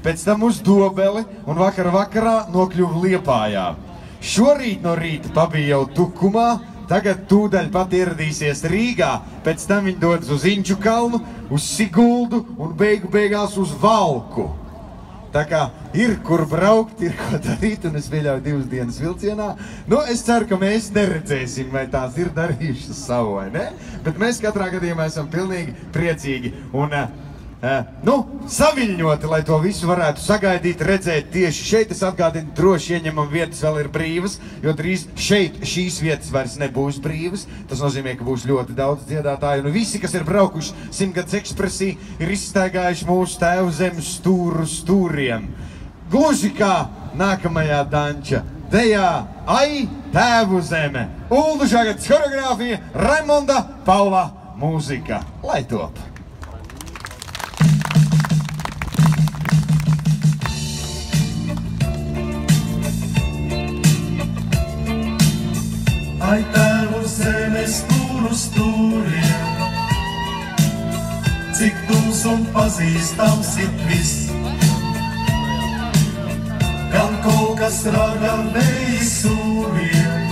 pēc tam uz Dobeli un vakarā nokļuva Liepājā. Šorīt no rīta pabija jau Tukumā, tagad tūdaļ pat ieradīsies Rīgā, pēc tam viņi dodas uz Inču kalnu, uz Siguldu un beigās uz Valku. Tā kā ir kur braukt, ir ko darīt, un es pieļauju 2 dienas vilcienā. Nu, es ceru, ka mēs neredzēsim, vai tās ir darījušas savu, vai ne? Bet mēs katrā gadījumā esam pilnīgi priecīgi un saviļņoti, lai to visu varētu sagaidīt, redzēt tieši šeit. Es atgādinu, droši ieņemam vietas vēl ir brīvas, jo drīz šeit šīs vietas vairs nebūs brīvas. Tas nozīmē, ka būs ļoti daudz dziedātāju, un visi, kas ir braukuši Simtgadus ekspresī, ir izstaigājuši mūsu tēvu zemes stūru stūriem. Gluži kā nākamajā Danča dejā Ai, tēvu zeme! Uldu Žagatas choreogrāfija, Raimonda Paula mūzika. Lai top! Ai, tēvu zemes stūru stūriem, cik tūs un pazīstams ir viss. Gan kaut kas raga vēji sūriem,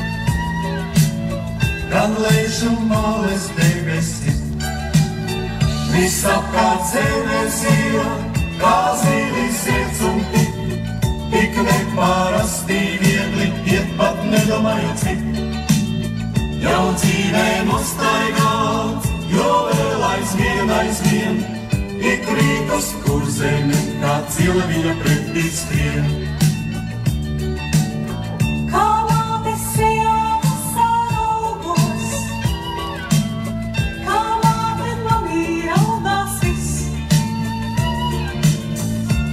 gan ležu males debesis. Visapkārt zemes ir, kā zīlis iet un tik neparasti viegli iet, pat nedomājot cik. Jau dzīvē nostaigāt, jo vēl aizvien, ik rītos, kur zeme, kā cila viņa pretī skrien. Kā mātes sejā saraugos, kā māte manī raugās viss.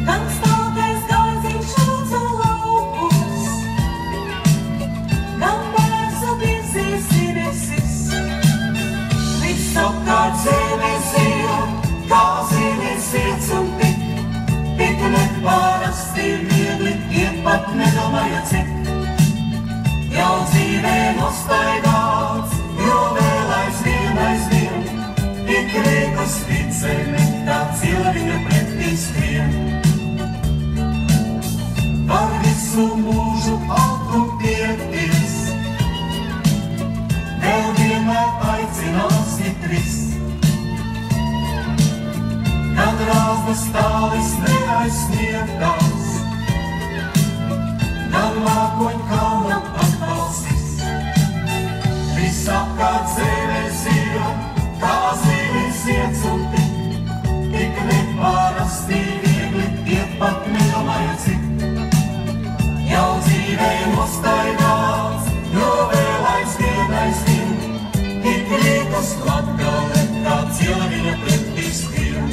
Gan stāties gaiziņš lūdzu laukos, gan bērzu biezīs inesis. Visapkārt zemes ir, kā zīles iet un tik neparasti viegli iet, pat nedomājot cik. Jau dzīvē nostaigāts, jo vēl aizvien, ik rīkus ticami, kā cila viņa pretī skrien. Par visu mūžu atrūpieties, vēl vienmēr aicinās itris. Kad rāznas tālis neaizsniegtās, gan mākoņu kalnam atbalstis. Visapkārt zemes ir, kā zīlis iet un tik neparasti viegli iet, pat nedomājot cik. Jau dzīvē nostaigāts, jo vēl aizvien, ik rītos Latgale, kā cila viņa pretī skrien.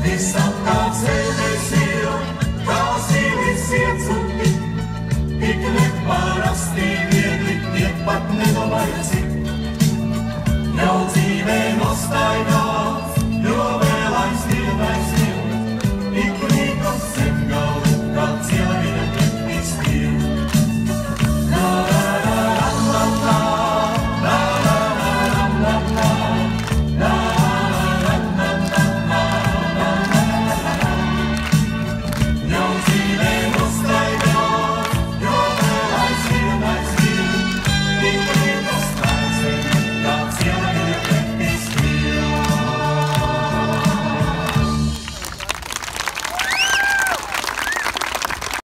Visapkārt zemes ir, kā zīlis iet un tik neparasti viegli iet, pat nedomājot cik. Jau dzīvē nostaigāt,